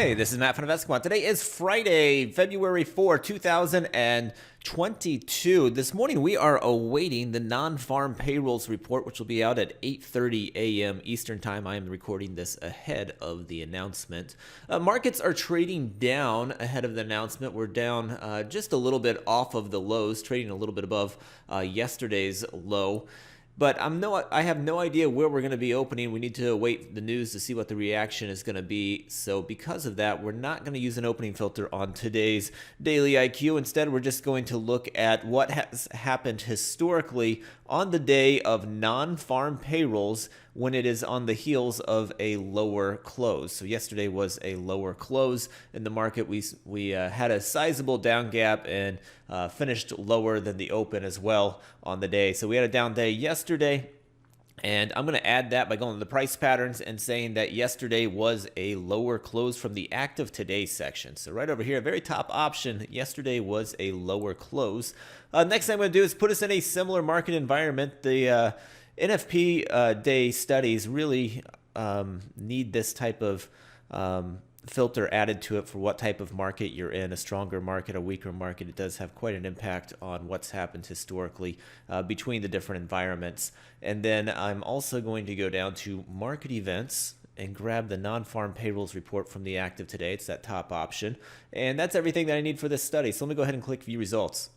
Hey, this is Matt from InvestiQuant. Today is Friday, February 4, 2022. This morning we are awaiting the non-farm payrolls report, which will be out at 8:30 a.m. Eastern Time. I am recording this ahead of the announcement. Markets are trading down ahead of the announcement. We're down just a little bit off of the lows, trading a little bit above yesterday's low. But I have no idea where we're going to be opening. We need to await the news to see what the reaction is going to be. So because of that, we're not going to use an opening filter on today's Daily IQ. Instead, we're just going to look at what has happened historically on the day of non-farm payrolls when it is on the heels of a lower close. So yesterday was a lower close in the market. We had a sizable down gap and finished lower than the open as well on the day. So we had a down day yesterday. And I'm going to add that by going to the price patterns and saying that yesterday was a lower close from the active today section. So right over here, very top option, yesterday was a lower close. Next thing I'm going to do is put us in a similar market environment. The NFP day studies really need this type of filter added to it for what type of market you're in, a stronger market, a weaker market. It does have quite an impact on what's happened historically between the different environments. And then I'm also going to go down to market events and grab the non-farm payrolls report from the active today. It's that top option. And that's everything that I need for this study. So let me go ahead and click view results.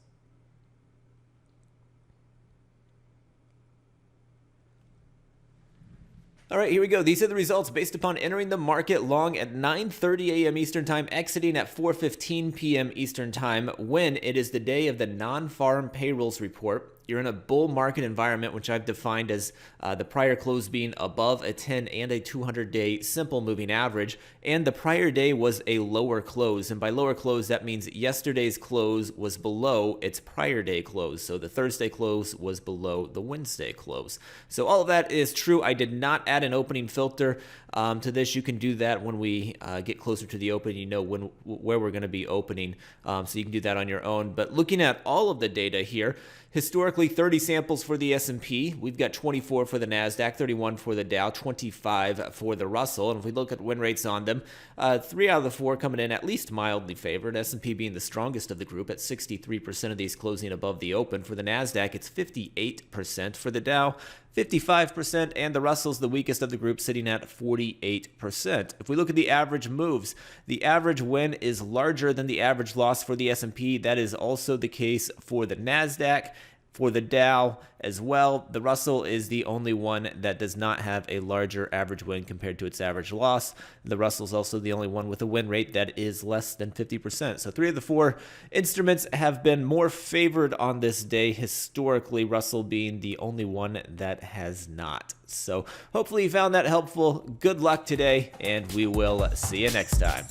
All right, here we go. These are the results based upon entering the market long at 9:30 a.m. Eastern Time, exiting at 4:15 p.m. Eastern Time when it is the day of the non-farm payrolls report. You're in a bull market environment, which I've defined as the prior close being above a 10 and a 200-day simple moving average, and the prior day was a lower close. And by lower close, that means yesterday's close was below its prior day close. So the Thursday close was below the Wednesday close. So all of that is true. I did not add an opening filter to this. You can do that when we get closer to the open. You know where we're going to be opening, so you can do that on your own. But looking at all of the data here, historically 30 samples for the S&P. We've got 24 for the NASDAQ, 31 for the Dow, 25 for the Russell. And if we look at win rates on them, 3 out of the 4 coming in at least mildly favored. S&P being the strongest of the group at 63% of these closing above the open. For the NASDAQ, it's 58%. For the Dow, 55%, and the Russell's the weakest of the group, sitting at 48%. If we look at the average moves, the average win is larger than the average loss for the S&P. That is also the case for the NASDAQ. For the Dow as well, the Russell is the only one that does not have a larger average win compared to its average loss. The Russell is also the only one with a win rate that is less than 50%. So 3 of the 4 instruments have been more favored on this day historically, Russell being the only one that has not. So hopefully you found that helpful. Good luck today, and we will see you next time.